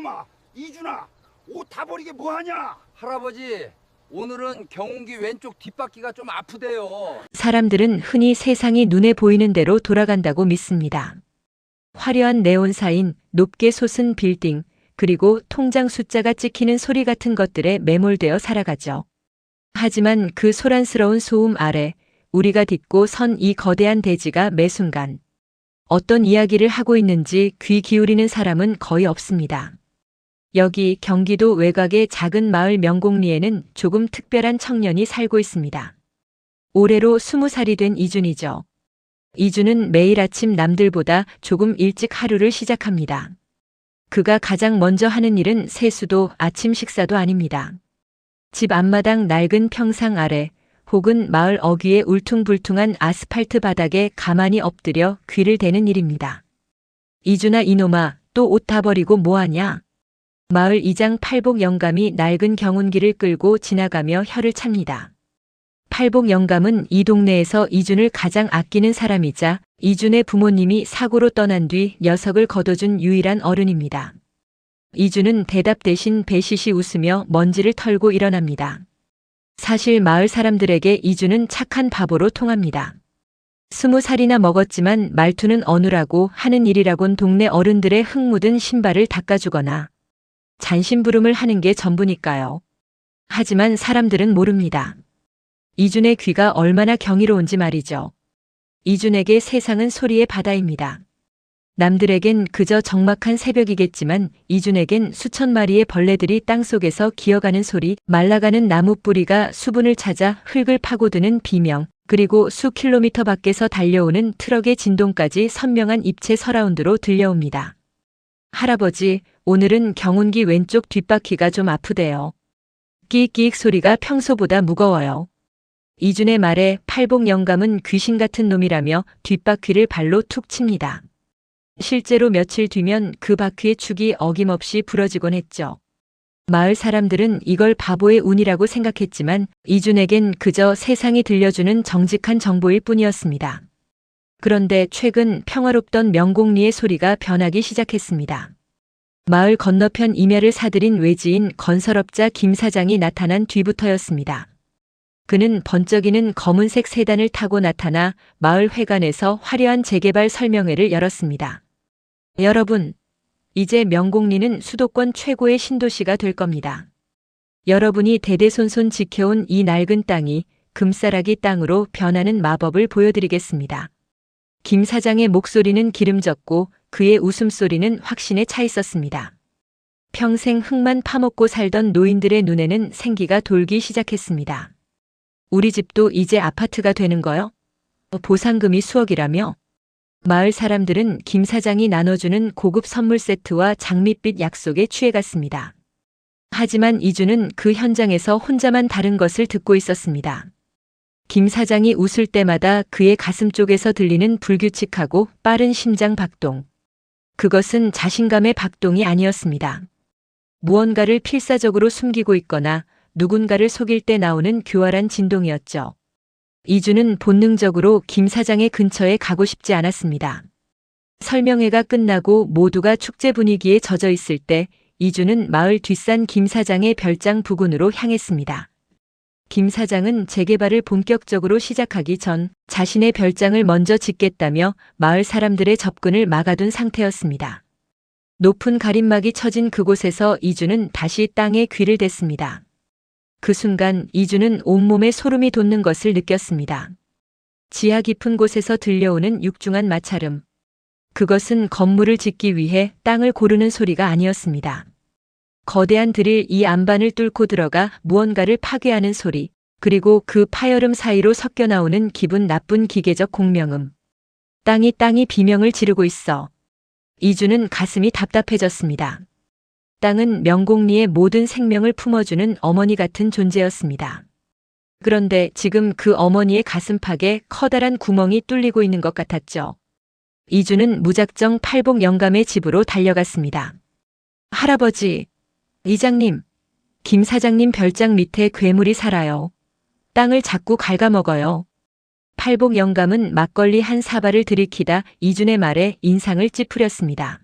이놈아, 이준아, 옷 다 버리게 뭐하냐? 할아버지, 오늘은 경운기 왼쪽 뒷바퀴가 좀 아프대요. 사람들은 흔히 세상이 눈에 보이는 대로 돌아간다고 믿습니다. 화려한 네온사인, 높게 솟은 빌딩, 그리고 통장 숫자가 찍히는 소리 같은 것들에 매몰되어 살아가죠. 하지만 그 소란스러운 소음 아래 우리가 딛고 선 이 거대한 대지가 매 순간 어떤 이야기를 하고 있는지 귀 기울이는 사람은 거의 없습니다. 여기 경기도 외곽의 작은 마을 명곡리에는 조금 특별한 청년이 살고 있습니다. 올해로 20살이 된 이준이죠. 이준은 매일 아침 남들보다 조금 일찍 하루를 시작합니다. 그가 가장 먼저 하는 일은 세수도 아침 식사도 아닙니다. 집 앞마당 낡은 평상 아래 혹은 마을 어귀의 울퉁불퉁한 아스팔트 바닥에 가만히 엎드려 귀를 대는 일입니다. 이준아 이놈아, 또 옷 다 버리고 뭐하냐? 마을 이장 팔복 영감이 낡은 경운기를 끌고 지나가며 혀를 찹니다. 팔복 영감은 이 동네에서 이준을 가장 아끼는 사람이자 이준의 부모님이 사고로 떠난 뒤 녀석을 거둬준 유일한 어른입니다. 이준은 대답 대신 배시시 웃으며 먼지를 털고 일어납니다. 사실 마을 사람들에게 이준은 착한 바보로 통합니다. 20살이나 먹었지만 말투는 어눌하고 하는 일이라곤 동네 어른들의 흙 묻은 신발을 닦아주거나 잔심부름을 하는 게 전부니까요. 하지만 사람들은 모릅니다. 이준의 귀가 얼마나 경이로운지 말이죠. 이준에게 세상은 소리의 바다입니다. 남들에겐 그저 적막한 새벽이겠지만 이준에겐 수천 마리의 벌레들이 땅속에서 기어가는 소리, 말라가는 나무 뿌리가 수분을 찾아 흙을 파고드는 비명, 그리고 수 킬로미터 밖에서 달려오는 트럭의 진동까지 선명한 입체 서라운드로 들려옵니다. 할아버지, 오늘은 경운기 왼쪽 뒷바퀴가 좀 아프대요. 끼익끼익 소리가 평소보다 무거워요. 이준의 말에 팔복 영감은 귀신 같은 놈이라며 뒷바퀴를 발로 툭 칩니다. 실제로 며칠 뒤면 그 바퀴의 축이 어김없이 부러지곤 했죠. 마을 사람들은 이걸 바보의 운이라고 생각했지만 이준에겐 그저 세상이 들려주는 정직한 정보일 뿐이었습니다. 그런데 최근 평화롭던 명곡리의 소리가 변하기 시작했습니다. 마을 건너편 임야를 사들인 외지인 건설업자 김 사장이 나타난 뒤부터였습니다. 그는 번쩍이는 검은색 세단을 타고 나타나 마을 회관에서 화려한 재개발 설명회를 열었습니다. 여러분, 이제 명곡리는 수도권 최고의 신도시가 될 겁니다. 여러분이 대대손손 지켜온 이 낡은 땅이 금싸라기 땅으로 변하는 마법을 보여드리겠습니다. 김 사장의 목소리는 기름졌고 그의 웃음소리는 확신에 차 있었습니다. 평생 흙만 파먹고 살던 노인들의 눈에는 생기가 돌기 시작했습니다. 우리 집도 이제 아파트가 되는 거요? 보상금이 수억이라며? 마을 사람들은 김 사장이 나눠주는 고급 선물 세트와 장밋빛 약속에 취해갔습니다. 하지만 이준은 그 현장에서 혼자만 다른 것을 듣고 있었습니다. 김 사장이 웃을 때마다 그의 가슴 쪽에서 들리는 불규칙하고 빠른 심장 박동. 그것은 자신감의 박동이 아니었습니다. 무언가를 필사적으로 숨기고 있거나 누군가를 속일 때 나오는 교활한 진동이었죠. 이준은 본능적으로 김 사장의 근처에 가고 싶지 않았습니다. 설명회가 끝나고 모두가 축제 분위기에 젖어 있을 때 이준은 마을 뒷산 김 사장의 별장 부근으로 향했습니다. 김 사장은 재개발을 본격적으로 시작하기 전 자신의 별장을 먼저 짓겠다며 마을 사람들의 접근을 막아둔 상태였습니다. 높은 가림막이 쳐진 그곳에서 이준은 다시 땅에 귀를 댔습니다. 그 순간 이준은 온몸에 소름이 돋는 것을 느꼈습니다. 지하 깊은 곳에서 들려오는 육중한 마찰음. 그것은 건물을 짓기 위해 땅을 고르는 소리가 아니었습니다. 거대한 드릴 이 안반을 뚫고 들어가 무언가를 파괴하는 소리, 그리고 그 파열음 사이로 섞여 나오는 기분 나쁜 기계적 공명음. 땅이 비명을 지르고 있어. 이준은 가슴이 답답해졌습니다. 땅은 명곡리의 모든 생명을 품어주는 어머니 같은 존재였습니다. 그런데 지금 그 어머니의 가슴팍에 커다란 구멍이 뚫리고 있는 것 같았죠. 이준은 무작정 팔복 영감의 집으로 달려갔습니다. 할아버지, 이장님, 김 사장님 별장 밑에 괴물이 살아요. 땅을 자꾸 갉아먹어요. 팔복 영감은 막걸리 한 사발을 들이키다 이준의 말에 인상을 찌푸렸습니다.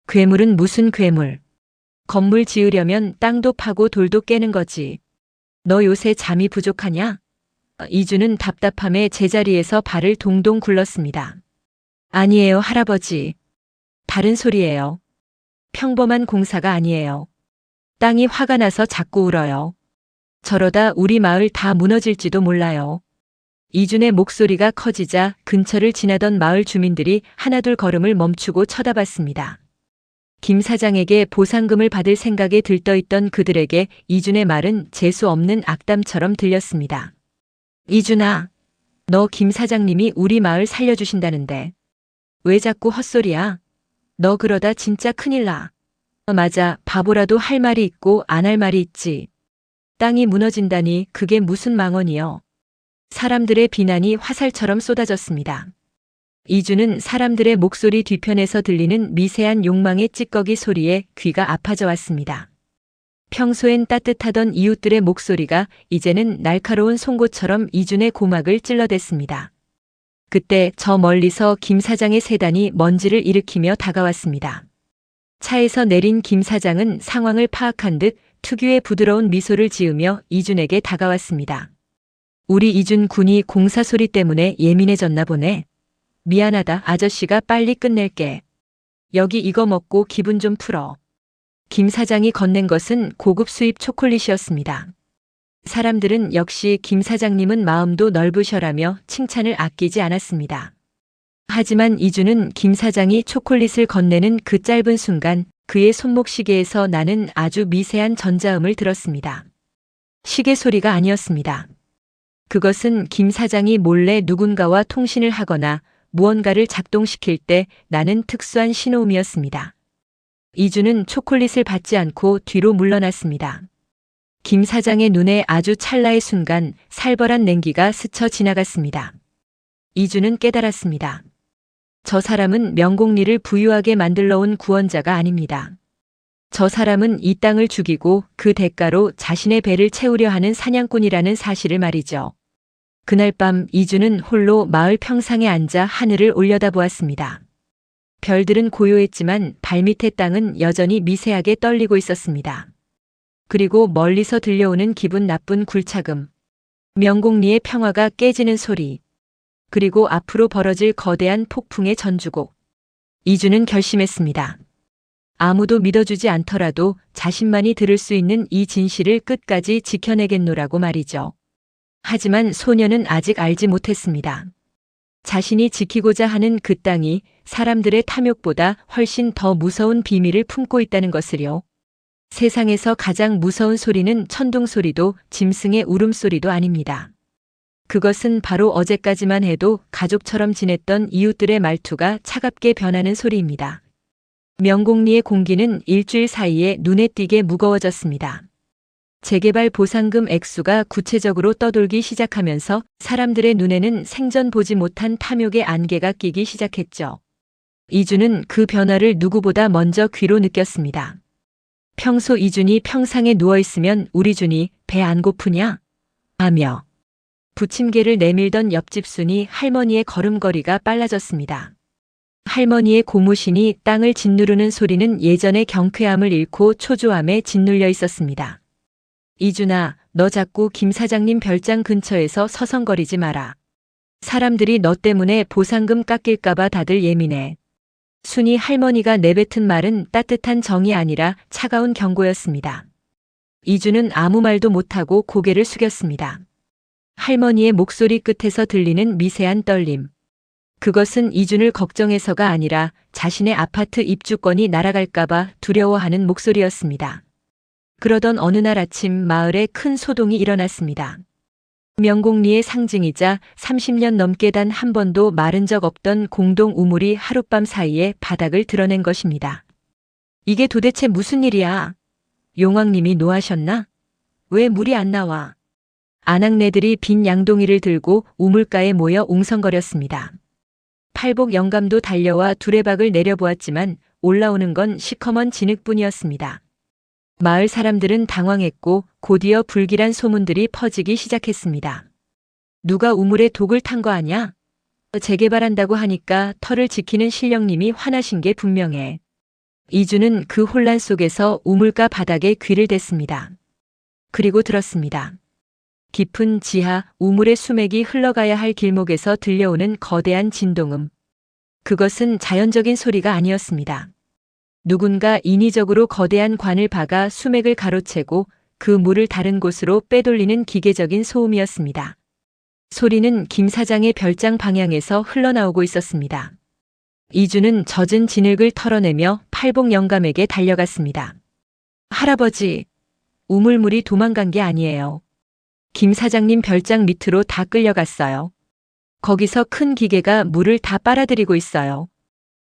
괴물은 무슨 괴물? 건물 지으려면 땅도 파고 돌도 깨는 거지. 너 요새 잠이 부족하냐? 이주는 답답함에 제자리에서 발을 동동 굴렀습니다. 아니에요, 할아버지. 다른 소리예요. 평범한 공사가 아니에요. 땅이 화가 나서 자꾸 울어요. 저러다 우리 마을 다 무너질지도 몰라요. 이준의 목소리가 커지자 근처를 지나던 마을 주민들이 하나둘 걸음을 멈추고 쳐다봤습니다. 김 사장에게 보상금을 받을 생각에 들떠있던 그들에게 이준의 말은 재수 없는 악담처럼 들렸습니다. 이준아, 너 김 사장님이 우리 마을 살려주신다는데 왜 자꾸 헛소리야? 너 그러다 진짜 큰일 나. 맞아, 바보라도 할 말이 있고 안 할 말이 있지. 땅이 무너진다니 그게 무슨 망언이요. 사람들의 비난이 화살처럼 쏟아졌습니다. 이주는 사람들의 목소리 뒤편에서 들리는 미세한 욕망의 찌꺼기 소리에 귀가 아파져 왔습니다. 평소엔 따뜻하던 이웃들의 목소리가 이제는 날카로운 송곳처럼 이준의 고막을 찔러댔습니다. 그때 저 멀리서 김 사장의 세단이 먼지를 일으키며 다가왔습니다. 차에서 내린 김 사장은 상황을 파악한 듯 특유의 부드러운 미소를 지으며 이준에게 다가왔습니다. 우리 이준 군이 공사 소리 때문에 예민해졌나 보네. 미안하다, 아저씨가 빨리 끝낼게. 여기 이거 먹고 기분 좀 풀어. 김 사장이 건넨 것은 고급 수입 초콜릿이었습니다. 사람들은 역시 김 사장님은 마음도 넓으셔라며 칭찬을 아끼지 않았습니다. 하지만 이준은 김 사장이 초콜릿을 건네는 그 짧은 순간 그의 손목 시계에서 나는 아주 미세한 전자음을 들었습니다. 시계 소리가 아니었습니다. 그것은 김 사장이 몰래 누군가와 통신을 하거나 무언가를 작동시킬 때 나는 특수한 신호음이었습니다. 이준은 초콜릿을 받지 않고 뒤로 물러났습니다. 김 사장의 눈에 아주 찰나의 순간 살벌한 냉기가 스쳐 지나갔습니다. 이준은 깨달았습니다. 저 사람은 명곡리를 부유하게 만들러 온 구원자가 아닙니다. 저 사람은 이 땅을 죽이고 그 대가로 자신의 배를 채우려 하는 사냥꾼이라는 사실을 말이죠. 그날 밤 이준은 홀로 마을 평상에 앉아 하늘을 올려다보았습니다. 별들은 고요했지만 발밑의 땅은 여전히 미세하게 떨리고 있었습니다. 그리고 멀리서 들려오는 기분 나쁜 굴착음, 명곡리의 평화가 깨지는 소리, 그리고 앞으로 벌어질 거대한 폭풍의 전주곡. 이준은 결심했습니다. 아무도 믿어주지 않더라도 자신만이 들을 수 있는 이 진실을 끝까지 지켜내겠노라고 말이죠. 하지만 소녀는 아직 알지 못했습니다. 자신이 지키고자 하는 그 땅이 사람들의 탐욕보다 훨씬 더 무서운 비밀을 품고 있다는 것을요. 세상에서 가장 무서운 소리는 천둥 소리도 짐승의 울음소리도 아닙니다. 그것은 바로 어제까지만 해도 가족처럼 지냈던 이웃들의 말투가 차갑게 변하는 소리입니다. 명곡리의 공기는 일주일 사이에 눈에 띄게 무거워졌습니다. 재개발 보상금 액수가 구체적으로 떠돌기 시작하면서 사람들의 눈에는 생전 보지 못한 탐욕의 안개가 끼기 시작했죠. 이준은 그 변화를 누구보다 먼저 귀로 느꼈습니다. 평소 이준이 평상에 누워있으면 우리 준이 배 안 고프냐? 하며 부침개를 내밀던 옆집 순이 할머니의 걸음걸이가 빨라졌습니다. 할머니의 고무신이 땅을 짓누르는 소리는 예전의 경쾌함을 잃고 초조함에 짓눌려 있었습니다. 이준아, 너 자꾸 김 사장님 별장 근처에서 서성거리지 마라. 사람들이 너 때문에 보상금 깎일까봐 다들 예민해. 순이 할머니가 내뱉은 말은 따뜻한 정이 아니라 차가운 경고였습니다. 이준은 아무 말도 못하고 고개를 숙였습니다. 할머니의 목소리 끝에서 들리는 미세한 떨림. 그것은 이준을 걱정해서가 아니라 자신의 아파트 입주권이 날아갈까봐 두려워하는 목소리였습니다. 그러던 어느 날 아침 마을에 큰 소동이 일어났습니다. 명곡리의 상징이자 30년 넘게 단 한 번도 마른 적 없던 공동 우물이 하룻밤 사이에 바닥을 드러낸 것입니다. 이게 도대체 무슨 일이야? 용왕님이 노하셨나? 왜 물이 안 나와? 아낙네들이 빈 양동이를 들고 우물가에 모여 웅성거렸습니다. 팔복 영감도 달려와 두레박을 내려보았지만 올라오는 건 시커먼 진흙뿐이었습니다. 마을 사람들은 당황했고 곧이어 불길한 소문들이 퍼지기 시작했습니다. 누가 우물에 독을 탄 거 아냐? 재개발한다고 하니까 터를 지키는 신령님이 화나신 게 분명해. 이주는 그 혼란 속에서 우물가 바닥에 귀를 댔습니다. 그리고 들었습니다. 깊은 지하 우물의 수맥이 흘러가야 할 길목에서 들려오는 거대한 진동음. 그것은 자연적인 소리가 아니었습니다. 누군가 인위적으로 거대한 관을 박아 수맥을 가로채고 그 물을 다른 곳으로 빼돌리는 기계적인 소음이었습니다. 소리는 김 사장의 별장 방향에서 흘러나오고 있었습니다. 이주는 젖은 진흙을 털어내며 팔복 영감에게 달려갔습니다. 할아버지, 우물물이 도망간 게 아니에요. 김 사장님 별장 밑으로 다 끌려갔어요. 거기서 큰 기계가 물을 다 빨아들이고 있어요.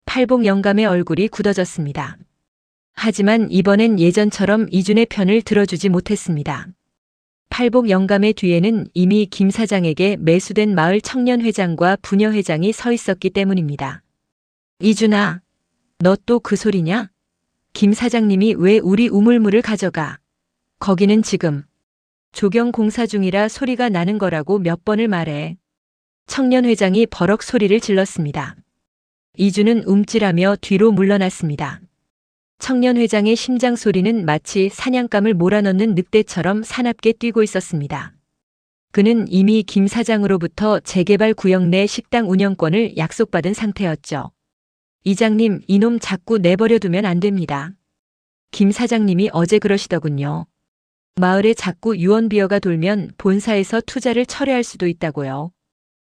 팔복 영감의 얼굴이 굳어졌습니다. 하지만 이번엔 예전처럼 이준의 편을 들어주지 못했습니다. 팔복 영감의 뒤에는 이미 김 사장에게 매수된 마을 청년회장과 부녀회장이 서 있었기 때문입니다. 이준아, 너 또 그 소리냐? 김 사장님이 왜 우리 우물물을 가져가? 거기는 지금 조경 공사 중이라 소리가 나는 거라고 몇 번을 말해. 청년회장이 버럭 소리를 질렀습니다. 이주는 움찔하며 뒤로 물러났습니다. 청년회장의 심장 소리는 마치 사냥감을 몰아넣는 늑대처럼 사납게 뛰고 있었습니다. 그는 이미 김 사장으로부터 재개발 구역 내 식당 운영권을 약속받은 상태였죠. 이장님, 이놈 자꾸 내버려 두면 안 됩니다. 김 사장님이 어제 그러시더군요. 마을에 자꾸 유언비어가 돌면 본사에서 투자를 철회할 수도 있다고요.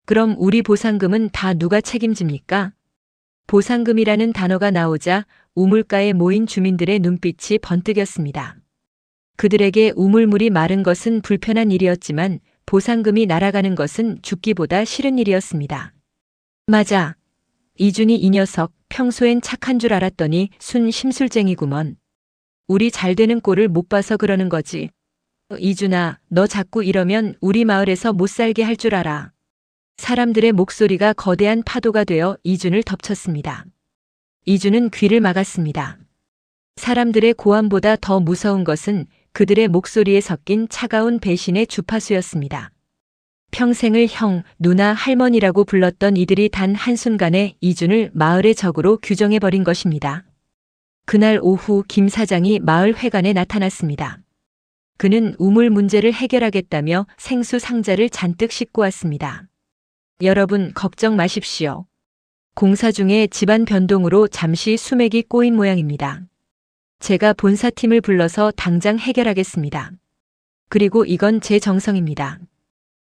그럼 우리 보상금은 다 누가 책임집니까? 보상금이라는 단어가 나오자 우물가에 모인 주민들의 눈빛이 번뜩였습니다. 그들에게 우물물이 마른 것은 불편한 일이었지만 보상금이 날아가는 것은 죽기보다 싫은 일이었습니다. 맞아. 이준이 이 녀석 평소엔 착한 줄 알았더니 순 심술쟁이구먼. 우리 잘 되는 꼴을 못 봐서 그러는 거지. 이준아, 너 자꾸 이러면 우리 마을에서 못 살게 할 줄 알아. 사람들의 목소리가 거대한 파도가 되어 이준을 덮쳤습니다. 이준은 귀를 막았습니다. 사람들의 고함보다 더 무서운 것은 그들의 목소리에 섞인 차가운 배신의 주파수였습니다. 평생을 형, 누나, 할머니라고 불렀던 이들이 단 한순간에 이준을 마을의 적으로 규정해버린 것입니다. 그날 오후 김 사장이 마을 회관에 나타났습니다. 그는 우물 문제를 해결하겠다며 생수 상자를 잔뜩 싣고 왔습니다. 여러분, 걱정 마십시오. 공사 중에 집안 변동으로 잠시 수맥이 꼬인 모양입니다. 제가 본사팀을 불러서 당장 해결하겠습니다. 그리고 이건 제 정성입니다.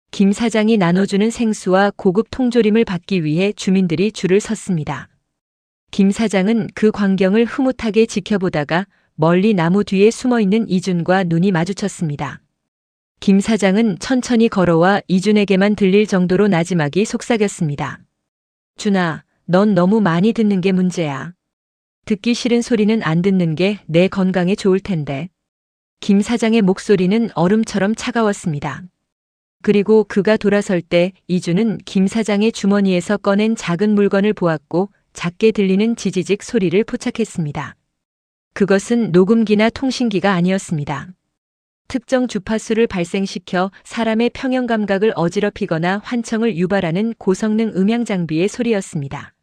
김 사장이 나눠주는 생수와 고급 통조림을 받기 위해 주민들이 줄을 섰습니다. 김 사장은 그 광경을 흐뭇하게 지켜보다가 멀리 나무 뒤에 숨어있는 이준과 눈이 마주쳤습니다. 김 사장은 천천히 걸어와 이준에게만 들릴 정도로 나지막이 속삭였습니다. 준아, 넌 너무 많이 듣는 게 문제야. 듣기 싫은 소리는 안 듣는 게 내 건강에 좋을 텐데. 김 사장의 목소리는 얼음처럼 차가웠습니다. 그리고 그가 돌아설 때 이준은 김 사장의 주머니에서 꺼낸 작은 물건을 보았고 작게 들리는 지지직 소리를 포착했습니다. 그것은 녹음기나 통신기가 아니었습니다. 특정 주파수를 발생시켜 사람의 평형 감각을 어지럽히거나 환청을 유발하는 고성능 음향 장비의 소리였습니다.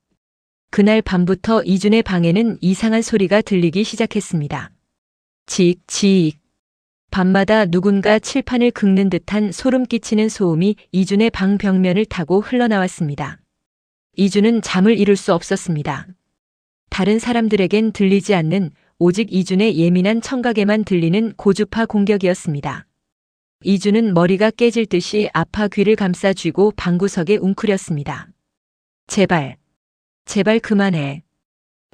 그날 밤부터 이준의 방에는 이상한 소리가 들리기 시작했습니다. 지익. 밤마다 누군가 칠판을 긁는 듯한 소름 끼치는 소음이 이준의 방 벽면을 타고 흘러나왔습니다. 이준은 잠을 이룰 수 없었습니다. 다른 사람들에겐 들리지 않는 오직 이준의 예민한 청각에만 들리는 고주파 공격이었습니다. 이준은 머리가 깨질 듯이 아파 귀를 감싸 쥐고 방구석에 웅크렸습니다. 제발 그만해.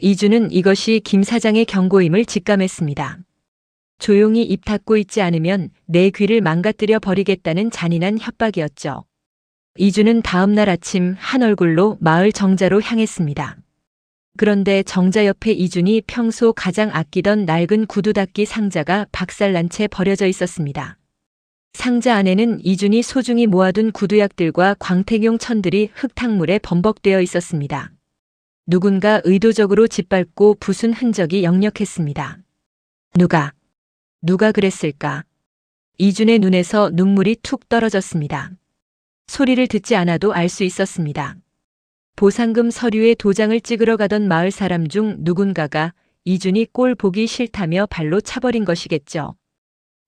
이준은 이것이 김 사장의 경고임을 직감했습니다. 조용히 입 닫고 있지 않으면 내 귀를 망가뜨려 버리겠다는 잔인한 협박이었죠. 이준은 다음 날 아침 한 얼굴로 마을 정자로 향했습니다. 그런데 정자 옆에 이준이 평소 가장 아끼던 낡은 구두 닦기 상자가 박살난 채 버려져 있었습니다. 상자 안에는 이준이 소중히 모아둔 구두약들과 광택용 천들이 흙탕물에 범벅되어 있었습니다. 누군가 의도적으로 짓밟고 부순 흔적이 역력했습니다. 누가 그랬을까? 이준의 눈에서 눈물이 툭 떨어졌습니다. 소리를 듣지 않아도 알 수 있었습니다. 보상금 서류에 도장을 찍으러 가던 마을 사람 중 누군가가 이준이 꼴 보기 싫다며 발로 차버린 것이겠죠.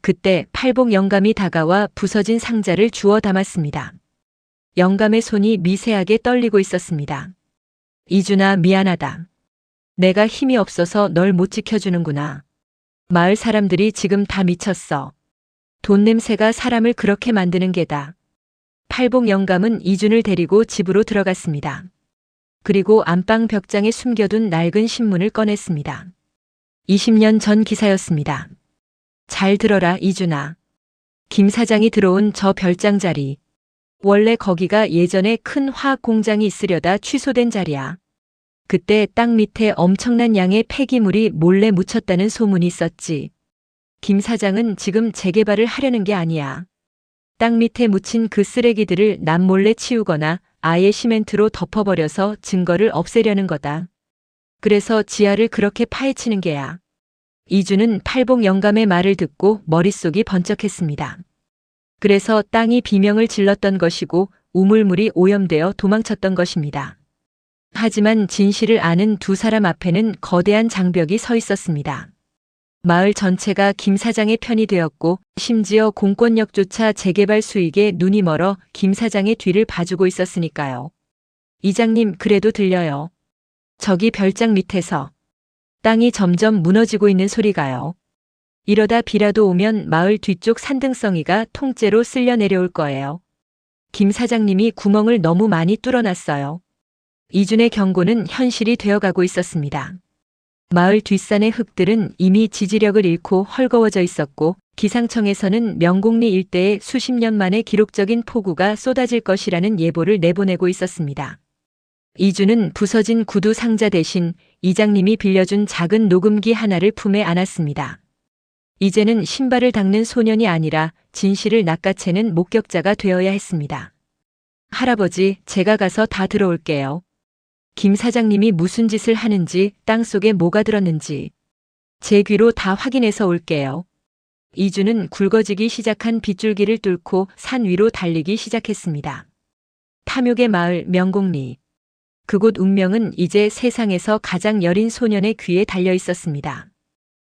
그때 팔복 영감이 다가와 부서진 상자를 주워 담았습니다. 영감의 손이 미세하게 떨리고 있었습니다. 이준아, 미안하다. 내가 힘이 없어서 널 못 지켜주는구나. 마을 사람들이 지금 다 미쳤어. 돈 냄새가 사람을 그렇게 만드는 게다. 팔복 영감은 이준을 데리고 집으로 들어갔습니다. 그리고 안방 벽장에 숨겨둔 낡은 신문을 꺼냈습니다. 20년 전 기사였습니다. 잘 들어라, 이준아. 김 사장이 들어온 저 별장 자리. 원래 거기가 예전에 큰 화학 공장이 있으려다 취소된 자리야. 그때 땅 밑에 엄청난 양의 폐기물이 몰래 묻혔다는 소문이 있었지. 김 사장은 지금 재개발을 하려는 게 아니야. 땅 밑에 묻힌 그 쓰레기들을 남몰래 치우거나 아예 시멘트로 덮어버려서 증거를 없애려는 거다. 그래서 지하를 그렇게 파헤치는 게야. 이준은 팔복 영감의 말을 듣고 머릿속이 번쩍했습니다. 그래서 땅이 비명을 질렀던 것이고 우물물이 오염되어 도망쳤던 것입니다. 하지만 진실을 아는 두 사람 앞에는 거대한 장벽이 서 있었습니다. 마을 전체가 김 사장의 편이 되었고 심지어 공권력조차 재개발 수익에 눈이 멀어 김 사장의 뒤를 봐주고 있었으니까요. 이장님, 그래도 들려요. 저기 별장 밑에서 땅이 점점 무너지고 있는 소리가요. 이러다 비라도 오면 마을 뒤쪽 산등성이가 통째로 쓸려 내려올 거예요. 김 사장님이 구멍을 너무 많이 뚫어놨어요. 이준의 경고는 현실이 되어가고 있었습니다. 마을 뒷산의 흙들은 이미 지지력을 잃고 헐거워져 있었고 기상청에서는 명곡리 일대에 수십 년 만에 기록적인 폭우가 쏟아질 것이라는 예보를 내보내고 있었습니다. 이준은 부서진 구두 상자 대신 이장님이 빌려준 작은 녹음기 하나를 품에 안았습니다. 이제는 신발을 닦는 소년이 아니라 진실을 낚아채는 목격자가 되어야 했습니다. 할아버지, 제가 가서 다 들어올게요. 김 사장님이 무슨 짓을 하는지, 땅속에 뭐가 들었는지 제 귀로 다 확인해서 올게요. 이준은 굵어지기 시작한 빗줄기를 뚫고 산 위로 달리기 시작했습니다. 탐욕의 마을 명곡리. 그곳 운명은 이제 세상에서 가장 여린 소년의 귀에 달려 있었습니다.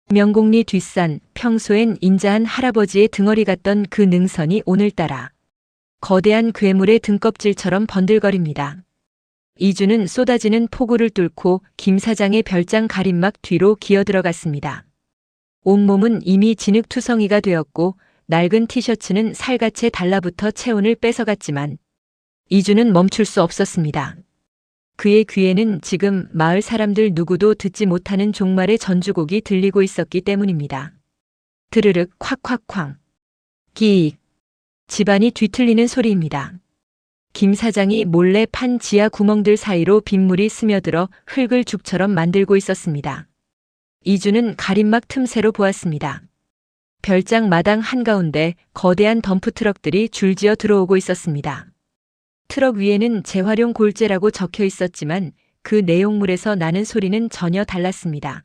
명곡리 뒷산, 평소엔 인자한 할아버지의 등허리 같던 그 능선이 오늘따라 거대한 괴물의 등껍질처럼 번들거립니다. 이준은 쏟아지는 폭우를 뚫고 김 사장의 별장 가림막 뒤로 기어들어갔습니다. 온몸은 이미 진흙투성이가 되었고 낡은 티셔츠는 살갗에 달라붙어 체온을 뺏어갔지만 이준은 멈출 수 없었습니다. 그의 귀에는 지금 마을 사람들 누구도 듣지 못하는 종말의 전주곡이 들리고 있었기 때문입니다. 드르륵 콱콱쾅. 기익. 집안이 뒤틀리는 소리입니다. 김 사장이 몰래 판 지하 구멍들 사이로 빗물이 스며들어 흙을 죽처럼 만들고 있었습니다. 이준은 가림막 틈새로 보았습니다. 별장 마당 한가운데 거대한 덤프트럭들이 줄지어 들어오고 있었습니다. 트럭 위에는 재활용 골재라고 적혀 있었지만 그 내용물에서 나는 소리는 전혀 달랐습니다.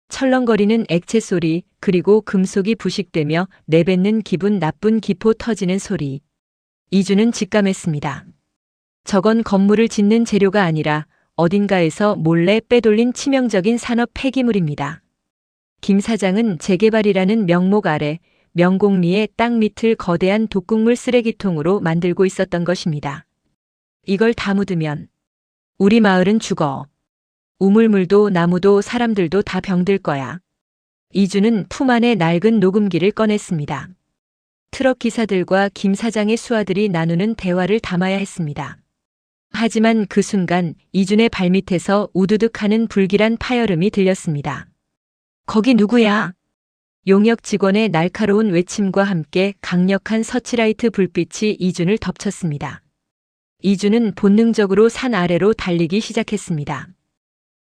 철렁거리는 액체 소리, 그리고 금속이 부식되며 내뱉는 기분 나쁜 기포 터지는 소리. 이준은 직감했습니다. 저건 건물을 짓는 재료가 아니라 어딘가에서 몰래 빼돌린 치명적인 산업 폐기물입니다. 김 사장은 재개발이라는 명목 아래 명곡리의 땅 밑을 거대한 독극물 쓰레기통으로 만들고 있었던 것입니다. 이걸 다 묻으면 우리 마을은 죽어. 우물물도 나무도 사람들도 다 병들 거야. 이준은 품 안에 낡은 녹음기를 꺼냈습니다. 트럭 기사들과 김 사장의 수하들이 나누는 대화를 담아야 했습니다. 하지만 그 순간 이준의 발밑에서 우두둑하는 불길한 파열음이 들렸습니다. 거기 누구야? 용역 직원의 날카로운 외침과 함께 강력한 서치라이트 불빛이 이준을 덮쳤습니다. 이준은 본능적으로 산 아래로 달리기 시작했습니다.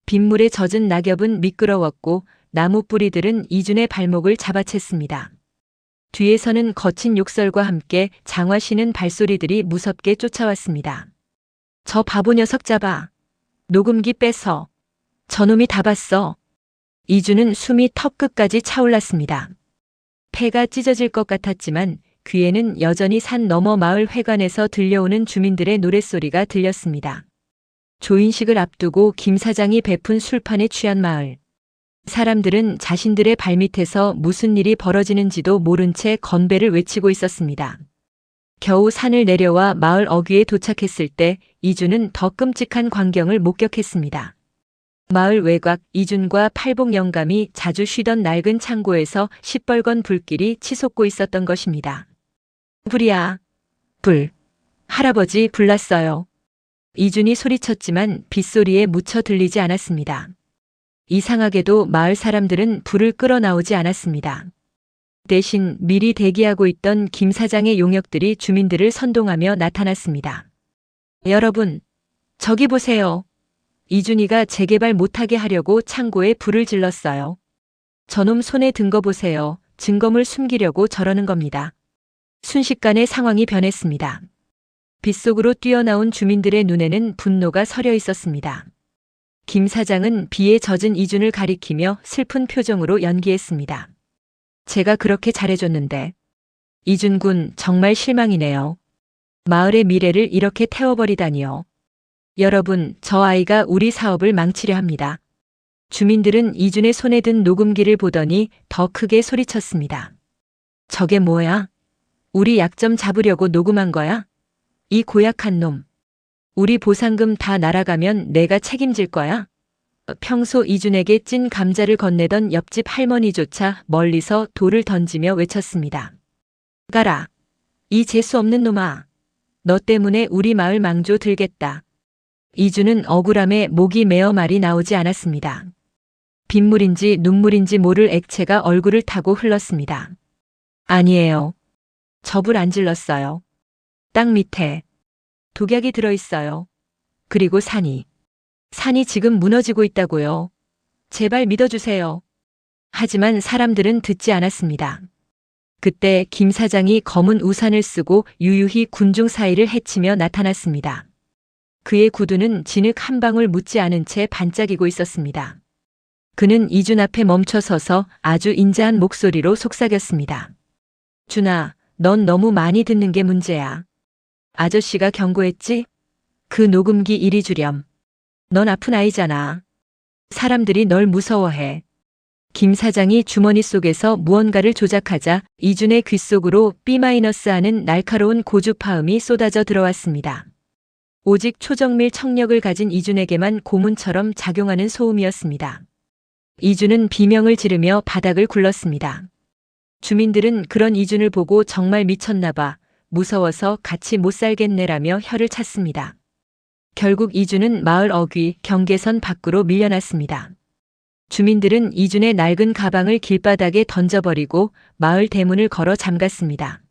빗물에 젖은 낙엽은 미끄러웠고 나무 뿌리들은 이준의 발목을 잡아챘습니다. 뒤에서는 거친 욕설과 함께 장화시는 발소리들이 무섭게 쫓아왔습니다. 저 바보 녀석 잡아. 녹음기 뺏어. 저놈이 다 봤어. 이준은 숨이 턱끝까지 차올랐습니다. 폐가 찢어질 것 같았지만 귀에는 여전히 산 너머 마을 회관에서 들려오는 주민들의 노랫소리가 들렸습니다. 조인식을 앞두고 김 사장이 베푼 술판에 취한 마을. 사람들은 자신들의 발밑에서 무슨 일이 벌어지는지도 모른 채 건배를 외치고 있었습니다. 겨우 산을 내려와 마을 어귀에 도착했을 때 이준은 더 끔찍한 광경을 목격했습니다. 마을 외곽 이준과 팔복 영감이 자주 쉬던 낡은 창고에서 시뻘건 불길이 치솟고 있었던 것입니다. 불이야. 불. 할아버지 불났어요. 이준이 소리쳤지만 빗소리에 묻혀 들리지 않았습니다. 이상하게도 마을 사람들은 불을 끌어 나오지 않았습니다. 대신 미리 대기하고 있던 김 사장의 용역들이 주민들을 선동하며 나타났습니다. 여러분, 저기 보세요. 이준이가 재개발 못하게 하려고 창고에 불을 질렀어요. 저놈 손에 든 거 보세요. 증거물 숨기려고 저러는 겁니다. 순식간에 상황이 변했습니다. 빗속으로 뛰어나온 주민들의 눈에는 분노가 서려 있었습니다. 김 사장은 비에 젖은 이준을 가리키며 슬픈 표정으로 연기했습니다. 제가 그렇게 잘해줬는데 이준 군 정말 실망이네요. 마을의 미래를 이렇게 태워버리다니요. 여러분, 저 아이가 우리 사업을 망치려 합니다. 주민들은 이준의 손에 든 녹음기를 보더니 더 크게 소리쳤습니다. 저게 뭐야? 우리 약점 잡으려고 녹음한 거야? 이 고약한 놈. 우리 보상금 다 날아가면 내가 책임질 거야? 평소 이준에게 찐 감자를 건네던 옆집 할머니조차 멀리서 돌을 던지며 외쳤습니다. 가라. 이 재수 없는 놈아. 너 때문에 우리 마을 망조 들겠다. 이준은 억울함에 목이 메어 말이 나오지 않았습니다. 빗물인지 눈물인지 모를 액체가 얼굴을 타고 흘렀습니다. 아니에요. 저 불 안 질렀어요. 땅 밑에 독약이 들어있어요. 그리고 산이 지금 무너지고 있다고요. 제발 믿어주세요. 하지만 사람들은 듣지 않았습니다. 그때 김 사장이 검은 우산을 쓰고 유유히 군중 사이를 헤치며 나타났습니다. 그의 구두는 진흙 한 방울 묻지 않은 채 반짝이고 있었습니다. 그는 이준 앞에 멈춰 서서 아주 인자한 목소리로 속삭였습니다. 준아, 넌 너무 많이 듣는 게 문제야. 아저씨가 경고했지? 그 녹음기 이리 주렴. 넌 아픈 아이잖아. 사람들이 널 무서워해. 김 사장이 주머니 속에서 무언가를 조작하자 이준의 귓속으로 B-하는 날카로운 고주파음이 쏟아져 들어왔습니다. 오직 초정밀 청력을 가진 이준에게만 고문처럼 작용하는 소음이었습니다. 이준은 비명을 지르며 바닥을 굴렀습니다. 주민들은 그런 이준을 보고 정말 미쳤나 봐. 무서워서 같이 못 살겠네라며 혀를 찼습니다. 결국 이준은 마을 어귀 경계선 밖으로 밀려났습니다. 주민들은 이준의 낡은 가방을 길바닥에 던져버리고 마을 대문을 걸어 잠갔습니다.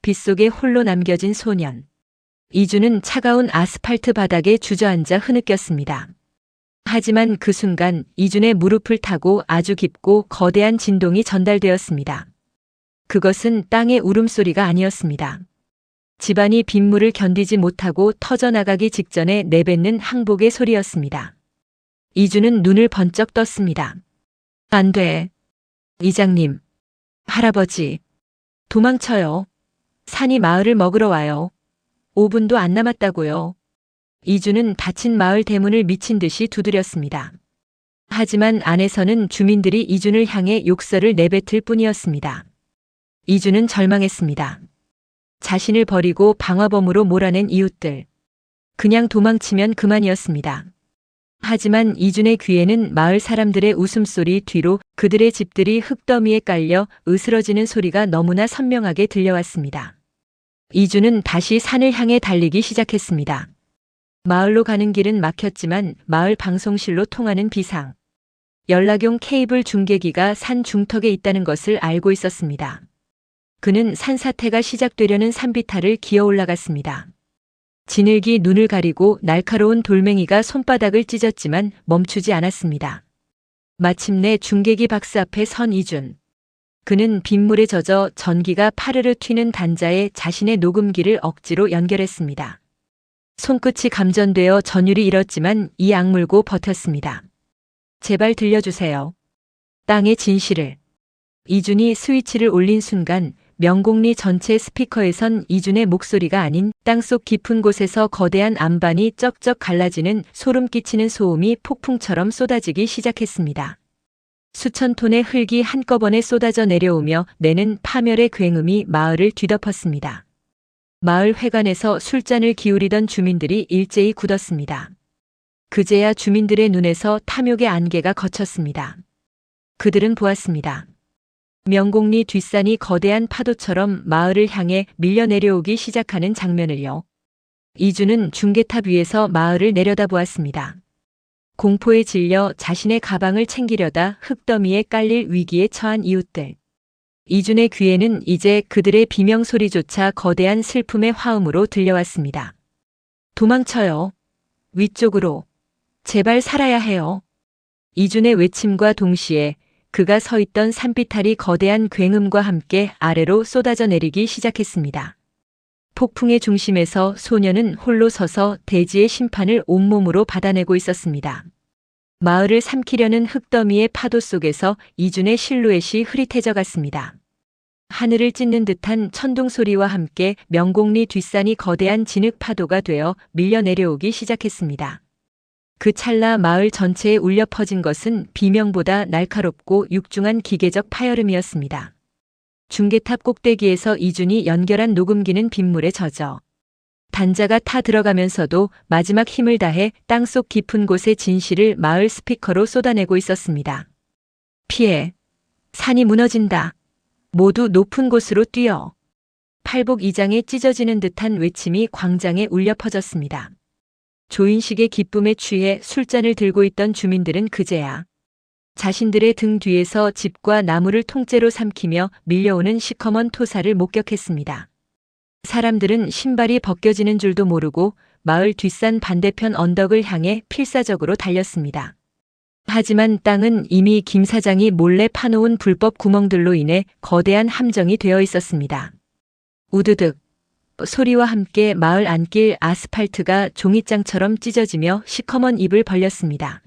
빗속에 홀로 남겨진 소년. 이준은 차가운 아스팔트 바닥에 주저앉아 흐느꼈습니다. 하지만 그 순간 이준의 무릎을 타고 아주 깊고 거대한 진동이 전달되었습니다. 그것은 땅의 울음소리가 아니었습니다. 집안이 빗물을 견디지 못하고 터져나가기 직전에 내뱉는 항복의 소리였습니다. 이준은 눈을 번쩍 떴습니다. 안 돼. 이장님. 할아버지. 도망쳐요. 산이 마을을 먹으러 와요. 5분도 안 남았다고요. 이준은 닫힌 마을 대문을 미친 듯이 두드렸습니다. 하지만 안에서는 주민들이 이준을 향해 욕설을 내뱉을 뿐이었습니다. 이준은 절망했습니다. 자신을 버리고 방화범으로 몰아낸 이웃들. 그냥 도망치면 그만이었습니다. 하지만 이준의 귀에는 마을 사람들의 웃음소리 뒤로 그들의 집들이 흙더미에 깔려 으스러지는 소리가 너무나 선명하게 들려왔습니다. 이준은 다시 산을 향해 달리기 시작했습니다. 마을로 가는 길은 막혔지만 마을 방송실로 통하는 비상. 연락용 케이블 중계기가 산 중턱에 있다는 것을 알고 있었습니다. 그는 산사태가 시작되려는 산비탈을 기어 올라갔습니다. 진흙이 눈을 가리고 날카로운 돌멩이가 손바닥을 찢었지만 멈추지 않았습니다. 마침내 중계기 박스 앞에 선 이준. 그는 빗물에 젖어 전기가 파르르 튀는 단자에 자신의 녹음기를 억지로 연결했습니다. 손끝이 감전되어 전율이 잃었지만 이 악물고 버텼습니다. 제발 들려주세요. 땅의 진실을. 이준이 스위치를 올린 순간 명곡리 전체 스피커에선 이준의 목소리가 아닌 땅속 깊은 곳에서 거대한 암반이 쩍쩍 갈라지는 소름 끼치는 소음이 폭풍처럼 쏟아지기 시작했습니다. 수천 톤의 흙이 한꺼번에 쏟아져 내려오며 내는 파멸의 굉음이 마을을 뒤덮었습니다. 마을 회관에서 술잔을 기울이던 주민들이 일제히 굳었습니다. 그제야 주민들의 눈에서 탐욕의 안개가 걷혔습니다. 그들은 보았습니다. 명곡리 뒷산이 거대한 파도처럼 마을을 향해 밀려 내려오기 시작하는 장면을요. 이주는 중계탑 위에서 마을을 내려다보았습니다. 공포에 질려 자신의 가방을 챙기려다 흙더미에 깔릴 위기에 처한 이웃들. 이준의 귀에는 이제 그들의 비명소리조차 거대한 슬픔의 화음으로 들려왔습니다. 도망쳐요. 위쪽으로. 제발 살아야 해요. 이준의 외침과 동시에 그가 서 있던 산비탈이 거대한 굉음과 함께 아래로 쏟아져 내리기 시작했습니다. 폭풍의 중심에서 소녀는 홀로 서서 대지의 심판을 온몸으로 받아내고 있었습니다. 마을을 삼키려는 흙더미의 파도 속에서 이준의 실루엣이 흐릿해져 갔습니다. 하늘을 찢는 듯한 천둥 소리와 함께 명곡리 뒷산이 거대한 진흙 파도가 되어 밀려 내려오기 시작했습니다. 그 찰나 마을 전체에 울려 퍼진 것은 비명보다 날카롭고 육중한 기계적 파열음이었습니다. 중계탑 꼭대기에서 이준이 연결한 녹음기는 빗물에 젖어 단자가 타 들어가면서도 마지막 힘을 다해 땅속 깊은 곳의 진실을 마을 스피커로 쏟아내고 있었습니다. 피해. 산이 무너진다. 모두 높은 곳으로 뛰어. 팔복 이장에 찢어지는 듯한 외침이 광장에 울려 퍼졌습니다. 조인식의 기쁨에 취해 술잔을 들고 있던 주민들은 그제야 자신들의 등 뒤에서 집과 나무를 통째로 삼키며 밀려오는 시커먼 토사를 목격했습니다. 사람들은 신발이 벗겨지는 줄도 모르고 마을 뒷산 반대편 언덕을 향해 필사적으로 달렸습니다. 하지만 땅은 이미 김 사장이 몰래 파놓은 불법 구멍들로 인해 거대한 함정이 되어 있었습니다. 우드득 소리와 함께 마을 안길 아스팔트가 종이장처럼 찢어지며 시커먼 입을 벌렸습니다.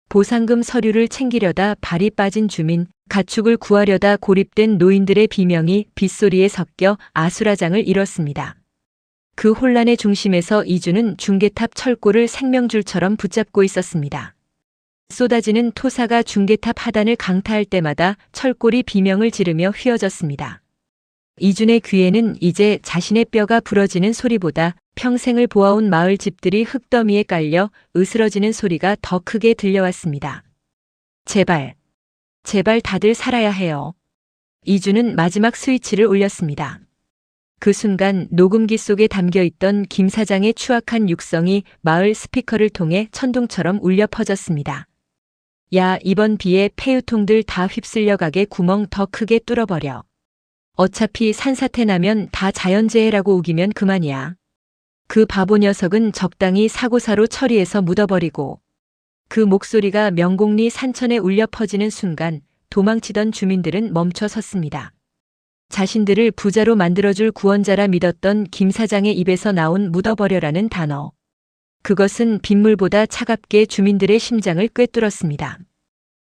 보상금 서류를 챙기려다 발이 빠진 주민, 가축을 구하려다 고립된 노인들의 비명이 빗소리에 섞여 아수라장을 이뤘습니다. 그 혼란의 중심에서 이주는 중계탑 철골을 생명줄처럼 붙잡고 있었습니다. 쏟아지는 토사가 중계탑 하단을 강타할 때마다 철골이 비명을 지르며 휘어졌습니다. 이준의 귀에는 이제 자신의 뼈가 부러지는 소리보다 평생을 보아온 마을 집들이 흙더미에 깔려 으스러지는 소리가 더 크게 들려왔습니다. 제발, 제발 다들 살아야 해요. 이준은 마지막 스위치를 올렸습니다. 그 순간 녹음기 속에 담겨있던 김 사장의 추악한 육성이 마을 스피커를 통해 천둥처럼 울려 퍼졌습니다. 야, 이번 비에 폐유통들 다 휩쓸려가게 구멍 더 크게 뚫어버려. 어차피 산사태 나면 다 자연재해라고 우기면 그만이야. 그 바보 녀석은 적당히 사고사로 처리해서 묻어버리고. 그 목소리가 명곡리 산천에 울려 퍼지는 순간 도망치던 주민들은 멈춰 섰습니다. 자신들을 부자로 만들어줄 구원자라 믿었던 김 사장의 입에서 나온 묻어버려라는 단어. 그것은 빗물보다 차갑게 주민들의 심장을 꿰뚫었습니다.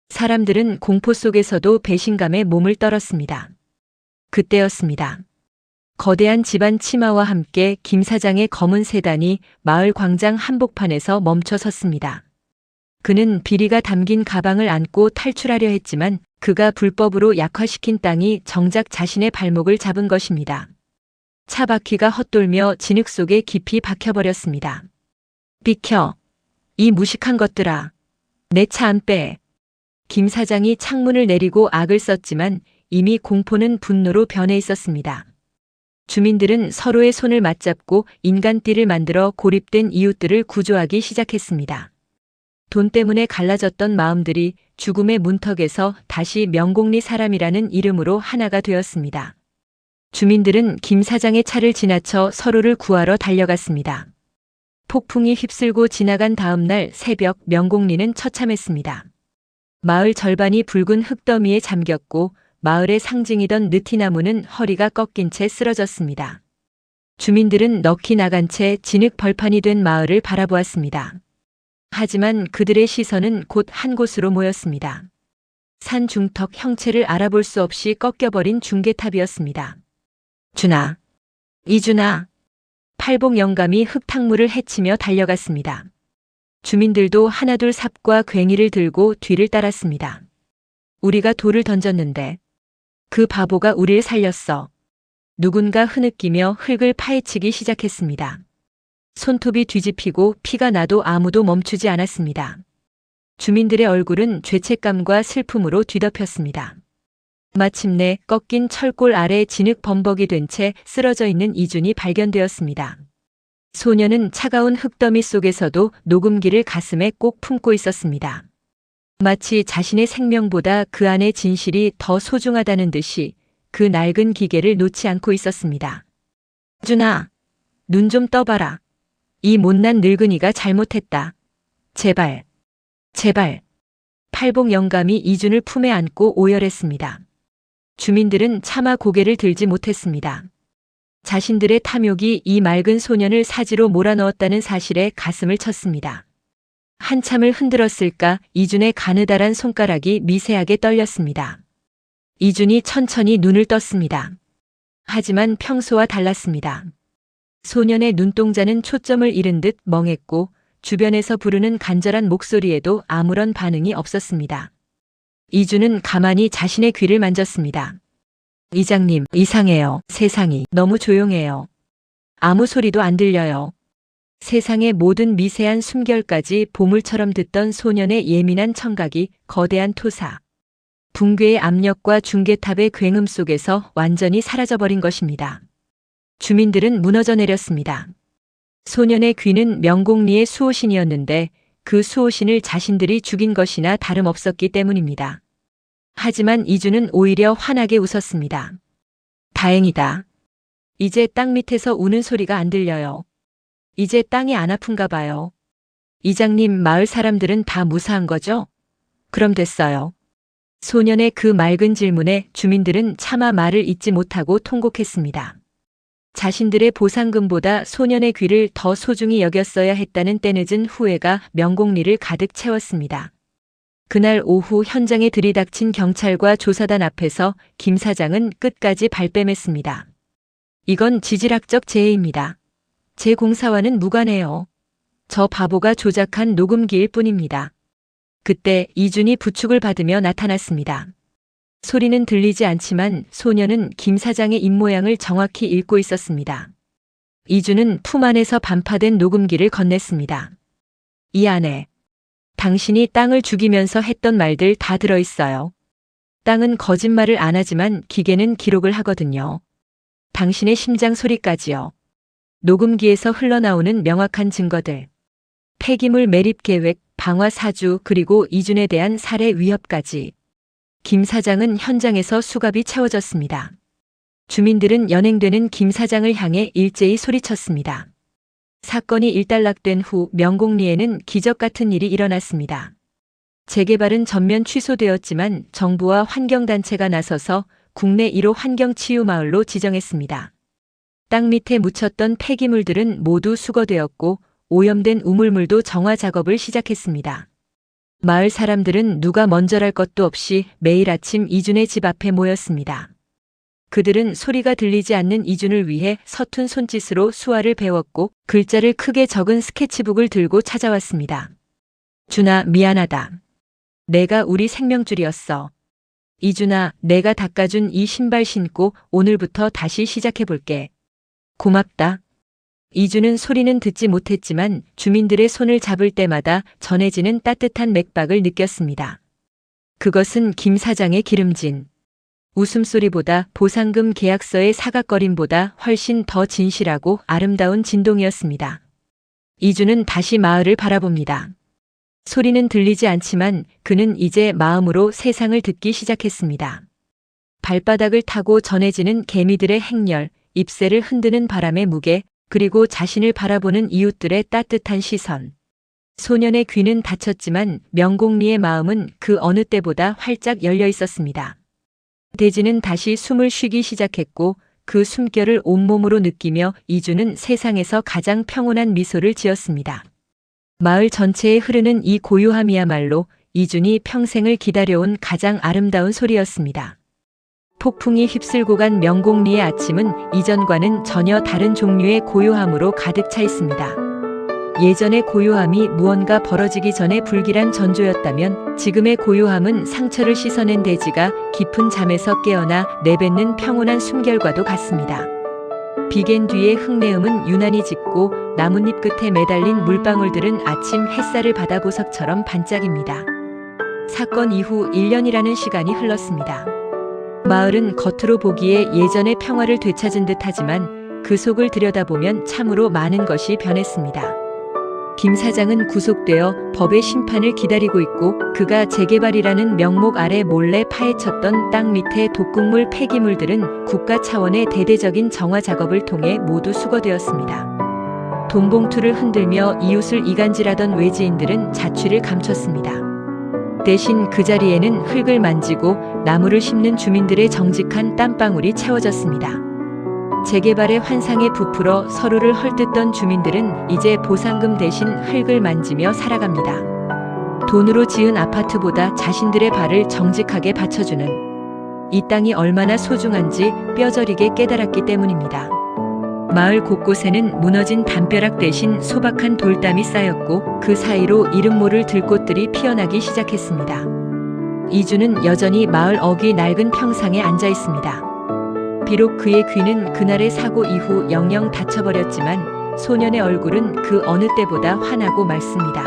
사람들은 공포 속에서도 배신감에 몸을 떨었습니다. 그때였습니다. 거대한 집안 치마와 함께 김 사장의 검은 세단이 마을 광장 한복판에서 멈춰 섰습니다. 그는 비리가 담긴 가방을 안고 탈출하려 했지만 그가 불법으로 약화시킨 땅이 정작 자신의 발목을 잡은 것입니다. 차 바퀴가 헛돌며 진흙 속에 깊이 박혀버렸습니다. 비켜. 이 무식한 것들아. 내 차 안 빼. 김 사장이 창문을 내리고 악을 썼지만 이미 공포는 분노로 변해 있었습니다. 주민들은 서로의 손을 맞잡고 인간띠를 만들어 고립된 이웃들을 구조하기 시작했습니다. 돈 때문에 갈라졌던 마음들이 죽음의 문턱에서 다시 명곡리 사람이라는 이름으로 하나가 되었습니다. 주민들은 김 사장의 차를 지나쳐 서로를 구하러 달려갔습니다. 폭풍이 휩쓸고 지나간 다음 날 새벽 명곡리는 처참했습니다. 마을 절반이 붉은 흙더미에 잠겼고 마을의 상징이던 느티나무는 허리가 꺾인 채 쓰러졌습니다. 주민들은 넋이 나간 채 진흙 벌판이 된 마을을 바라보았습니다. 하지만 그들의 시선은 곧 한 곳으로 모였습니다. 산 중턱 형체를 알아볼 수 없이 꺾여버린 중계탑이었습니다. 준아, 이준아. 팔복 영감이 흙탕물을 헤치며 달려갔습니다. 주민들도 하나둘 삽과 괭이를 들고 뒤를 따랐습니다. 우리가 돌을 던졌는데 그 바보가 우리를 살렸어. 누군가 흐느끼며 흙을 파헤치기 시작했습니다. 손톱이 뒤집히고 피가 나도 아무도 멈추지 않았습니다. 주민들의 얼굴은 죄책감과 슬픔으로 뒤덮였습니다. 마침내 꺾인 철골 아래 진흙 범벅이 된 채 쓰러져 있는 이준이 발견되었습니다. 소녀는 차가운 흙더미 속에서도 녹음기를 가슴에 꼭 품고 있었습니다. 마치 자신의 생명보다 그 안의 진실이 더 소중하다는 듯이 그 낡은 기계를 놓지 않고 있었습니다. 준아, 눈 좀 떠봐라. 이 못난 늙은이가 잘못했다. 제발, 제발. 팔복 영감이 이준을 품에 안고 오열했습니다. 주민들은 차마 고개를 들지 못했습니다. 자신들의 탐욕이 이 맑은 소년을 사지로 몰아넣었다는 사실에 가슴을 쳤습니다. 한참을 흔들었을까 이준의 가느다란 손가락이 미세하게 떨렸습니다. 이준이 천천히 눈을 떴습니다. 하지만 평소와 달랐습니다. 소년의 눈동자는 초점을 잃은 듯 멍했고 주변에서 부르는 간절한 목소리에도 아무런 반응이 없었습니다. 이준은 가만히 자신의 귀를 만졌습니다. 이장님, 이상해요. 세상이 너무 조용해요. 아무 소리도 안 들려요. 세상의 모든 미세한 숨결까지 보물처럼 듣던 소년의 예민한 청각이 거대한 토사, 붕괴의 압력과 중계탑의 굉음 속에서 완전히 사라져버린 것입니다. 주민들은 무너져 내렸습니다. 소년의 귀는 명공리의 수호신이었는데 그 수호신을 자신들이 죽인 것이나 다름없었기 때문입니다. 하지만 이준은 오히려 환하게 웃었습니다. 다행이다. 이제 땅 밑에서 우는 소리가 안 들려요. 이제 땅이 안 아픈가 봐요. 이장님, 마을 사람들은 다 무사한 거죠? 그럼 됐어요. 소년의 그 맑은 질문에 주민들은 차마 말을 잇지 못하고 통곡했습니다. 자신들의 보상금보다 소년의 귀를 더 소중히 여겼어야 했다는 때늦은 후회가 명공리를 가득 채웠습니다. 그날 오후 현장에 들이닥친 경찰과 조사단 앞에서 김 사장은 끝까지 발뺌했습니다. 이건 지질학적 재해입니다. 제 공사와는 무관해요. 저 바보가 조작한 녹음기일 뿐입니다. 그때 이준이 부축을 받으며 나타났습니다. 소리는 들리지 않지만 소녀는 김 사장의 입모양을 정확히 읽고 있었습니다. 이준은 품 안에서 반파된 녹음기를 건넸습니다. 이 안에 당신이 땅을 죽이면서 했던 말들 다 들어있어요. 땅은 거짓말을 안 하지만 기계는 기록을 하거든요. 당신의 심장 소리까지요. 녹음기에서 흘러나오는 명확한 증거들. 폐기물 매립 계획, 방화 사주, 그리고 이준에 대한 살해 위협까지. 김 사장은 현장에서 수갑이 채워졌습니다. 주민들은 연행되는 김 사장을 향해 일제히 소리쳤습니다. 사건이 일단락된 후 명공리에는 기적 같은 일이 일어났습니다. 재개발은 전면 취소되었지만 정부와 환경단체가 나서서 국내 1호 환경치유마을로 지정했습니다. 땅 밑에 묻혔던 폐기물들은 모두 수거되었고 오염된 우물물도 정화 작업을 시작했습니다. 마을 사람들은 누가 먼저랄 것도 없이 매일 아침 이준의 집 앞에 모였습니다. 그들은 소리가 들리지 않는 이준을 위해 서툰 손짓으로 수화를 배웠고 글자를 크게 적은 스케치북을 들고 찾아왔습니다. 준아, 미안하다. 내가 우리 생명줄이었어. 이준아, 내가 닦아준 이 신발 신고 오늘부터 다시 시작해볼게. 고맙다. 이준은 소리는 듣지 못했지만 주민들의 손을 잡을 때마다 전해지는 따뜻한 맥박을 느꼈습니다. 그것은 김 사장의 기름진 웃음소리보다 보상금 계약서의 사각거림보다 훨씬 더 진실하고 아름다운 진동이었습니다. 이준은 다시 마을을 바라봅니다. 소리는 들리지 않지만 그는 이제 마음으로 세상을 듣기 시작했습니다. 발바닥을 타고 전해지는 개미들의 행렬, 잎새를 흔드는 바람의 무게, 그리고 자신을 바라보는 이웃들의 따뜻한 시선. 소년의 귀는 닫혔지만 명공리의 마음은 그 어느 때보다 활짝 열려 있었습니다. 대지는 다시 숨을 쉬기 시작했고 그 숨결을 온몸으로 느끼며 이준은 세상에서 가장 평온한 미소를 지었습니다. 마을 전체에 흐르는 이 고요함이야말로 이준이 평생을 기다려온 가장 아름다운 소리였습니다. 폭풍이 휩쓸고 간 명공리의 아침은 이전과는 전혀 다른 종류의 고요함으로 가득 차 있습니다. 예전의 고요함이 무언가 벌어지기 전에 불길한 전조였다면 지금의 고요함은 상처를 씻어낸 돼지가 깊은 잠에서 깨어나 내뱉는 평온한 숨결과도 같습니다. 비갠 뒤의 흙내음은 유난히 짙고 나뭇잎 끝에 매달린 물방울들은 아침 햇살을 받아 보석처럼 반짝입니다. 사건 이후 1년이라는 시간이 흘렀습니다. 마을은 겉으로 보기에 예전의 평화를 되찾은 듯하지만 그 속을 들여다보면 참으로 많은 것이 변했습니다. 김 사장은 구속되어 법의 심판을 기다리고 있고 그가 재개발이라는 명목 아래 몰래 파헤쳤던 땅 밑의 독극물 폐기물들은 국가 차원의 대대적인 정화 작업을 통해 모두 수거되었습니다. 돈봉투를 흔들며 이웃을 이간질하던 외지인들은 자취를 감췄습니다. 대신 그 자리에는 흙을 만지고 나무를 심는 주민들의 정직한 땀방울이 채워졌습니다. 재개발의 환상에 부풀어 서로를 헐뜯던 주민들은 이제 보상금 대신 흙을 만지며 살아갑니다. 돈으로 지은 아파트보다 자신들의 발을 정직하게 받쳐주는 이 땅이 얼마나 소중한지 뼈저리게 깨달았기 때문입니다. 마을 곳곳에는 무너진 담벼락 대신 소박한 돌담이 쌓였고 그 사이로 이름 모를 들꽃들이 피어나기 시작했습니다. 이주는 여전히 마을 어귀 낡은 평상에 앉아 있습니다. 비록 그의 귀는 그날의 사고 이후 영영 닫혀버렸지만 소년의 얼굴은 그 어느 때보다 환하고 맑습니다.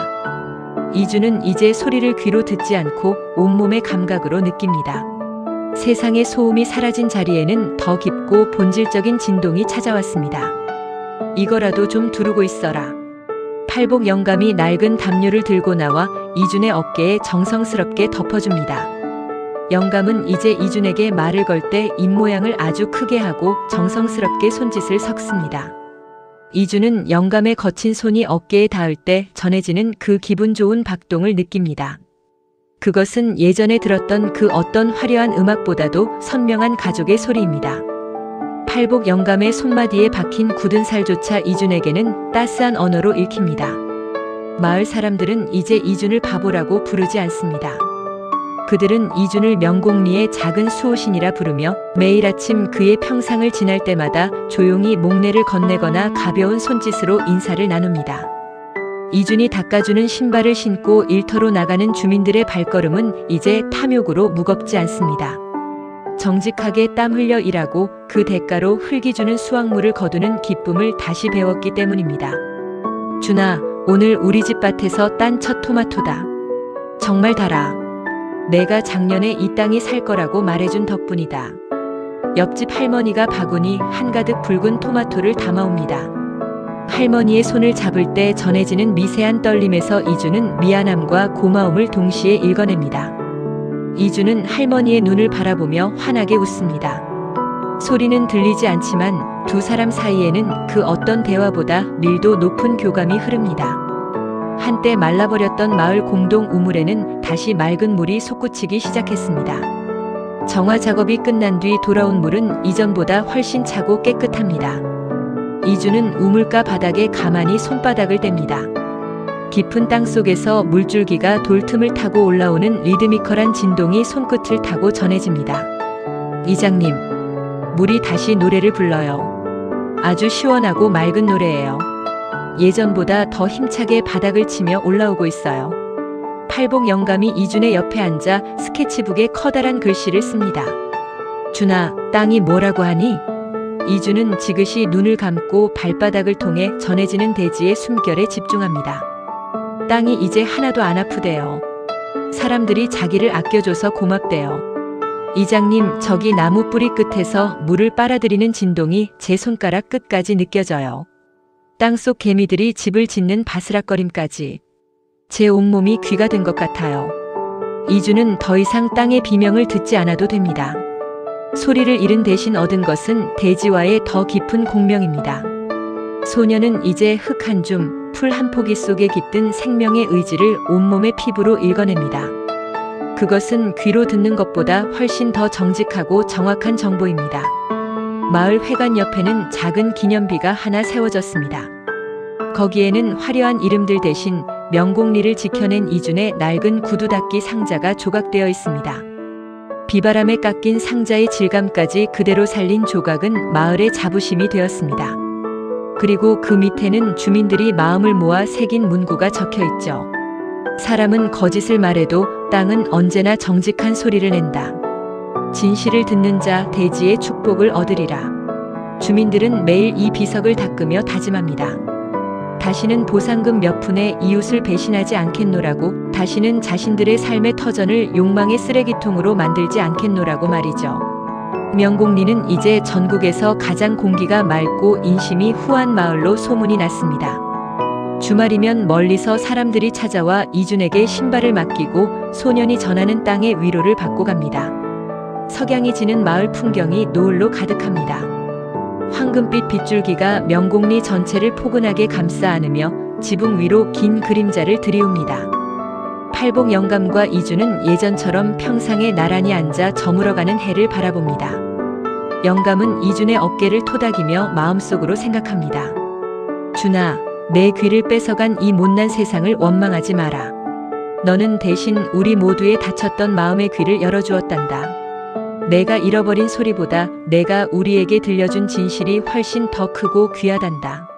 이주는 이제 소리를 귀로 듣지 않고 온몸의 감각으로 느낍니다. 세상의 소음이 사라진 자리에는 더 깊고 본질적인 진동이 찾아왔습니다. 이거라도 좀 두르고 있어라. 팔복 영감이 낡은 담요를 들고 나와 이준의 어깨에 정성스럽게 덮어줍니다. 영감은 이제 이준에게 말을 걸 때 입모양을 아주 크게 하고 정성스럽게 손짓을 섞습니다. 이준은 영감의 거친 손이 어깨에 닿을 때 전해지는 그 기분 좋은 박동을 느낍니다. 그것은 예전에 들었던 그 어떤 화려한 음악보다도 선명한 가족의 소리입니다. 팔복 영감의 손마디에 박힌 굳은 살조차 이준에게는 따스한 언어로 읽힙니다. 마을 사람들은 이제 이준을 바보라고 부르지 않습니다. 그들은 이준을 명곡리의 작은 수호신이라 부르며 매일 아침 그의 평상을 지날 때마다 조용히 목례를 건네거나 가벼운 손짓으로 인사를 나눕니다. 이준이 닦아주는 신발을 신고 일터로 나가는 주민들의 발걸음은 이제 탐욕으로 무겁지 않습니다. 정직하게 땀 흘려 일하고 그 대가로 흙이 주는 수확물을 거두는 기쁨을 다시 배웠기 때문입니다. 준아, 오늘 우리 집 밭에서 딴 첫 토마토다. 정말 달아. 내가 작년에 이 땅이 살 거라고 말해준 덕분이다. 옆집 할머니가 바구니 한가득 붉은 토마토를 담아옵니다. 할머니의 손을 잡을 때 전해지는 미세한 떨림에서 이주는 미안함과 고마움을 동시에 읽어냅니다. 이주는 할머니의 눈을 바라보며 환하게 웃습니다. 소리는 들리지 않지만 두 사람 사이에는 그 어떤 대화보다 밀도 높은 교감이 흐릅니다. 한때 말라버렸던 마을 공동 우물에는 다시 맑은 물이 솟구치기 시작했습니다. 정화 작업이 끝난 뒤 돌아온 물은 이전보다 훨씬 차고 깨끗합니다. 이주는 우물가 바닥에 가만히 손바닥을 댑니다. 깊은 땅 속에서 물줄기가 돌틈을 타고 올라오는 리드미컬한 진동이 손끝을 타고 전해집니다. 이장님, 물이 다시 노래를 불러요. 아주 시원하고 맑은 노래예요. 예전보다 더 힘차게 바닥을 치며 올라오고 있어요. 팔복 영감이 이준의 옆에 앉아 스케치북에 커다란 글씨를 씁니다. 준아, 땅이 뭐라고 하니? 이준은 지그시 눈을 감고 발바닥을 통해 전해지는 대지의 숨결에 집중합니다. 땅이 이제 하나도 안 아프대요. 사람들이 자기를 아껴줘서 고맙대요. 이장님, 저기 나무 뿌리 끝에서 물을 빨아들이는 진동이 제 손가락 끝까지 느껴져요. 땅속 개미들이 집을 짓는 바스락거림까지 제 온몸이 귀가 된 것 같아요. 이주는 더 이상 땅의 비명을 듣지 않아도 됩니다. 소리를 잃은 대신 얻은 것은 대지와의 더 깊은 공명입니다. 소녀는 이제 흙 한 줌, 풀 한 포기 속에 깃든 생명의 의지를 온몸의 피부로 읽어냅니다. 그것은 귀로 듣는 것보다 훨씬 더 정직하고 정확한 정보입니다. 마을 회관 옆에는 작은 기념비가 하나 세워졌습니다. 거기에는 화려한 이름들 대신 명곡리를 지켜낸 이준의 낡은 구두 닦기 상자가 조각되어 있습니다. 비바람에 깎인 상자의 질감까지 그대로 살린 조각은 마을의 자부심이 되었습니다. 그리고 그 밑에는 주민들이 마음을 모아 새긴 문구가 적혀 있죠. 사람은 거짓을 말해도 땅은 언제나 정직한 소리를 낸다. 진실을 듣는 자 대지의 축복을 얻으리라. 주민들은 매일 이 비석을 닦으며 다짐합니다. 다시는 보상금 몇 푼에 이웃을 배신하지 않겠노라고, 다시는 자신들의 삶의 터전을 욕망의 쓰레기통으로 만들지 않겠노라고 말이죠. 명곡리는 이제 전국에서 가장 공기가 맑고 인심이 후한 마을로 소문이 났습니다. 주말이면 멀리서 사람들이 찾아와 이준에게 신발을 맡기고 소년이 전하는 땅의 위로를 받고 갑니다. 석양이 지는 마을 풍경이 노을로 가득합니다. 황금빛 빗줄기가 명곡리 전체를 포근하게 감싸 안으며 지붕 위로 긴 그림자를 들이웁니다. 팔복 영감과 이주는 예전처럼 평상에 나란히 앉아 저물어가는 해를 바라봅니다. 영감은 이준의 어깨를 토닥이며 마음속으로 생각합니다. 준아, 내 귀를 뺏어간 이 못난 세상을 원망하지 마라. 너는 대신 우리 모두의 닫혔던 마음의 귀를 열어주었단다. 내가 잃어버린 소리보다 내가 우리에게 들려준 진실이 훨씬 더 크고 귀하단다.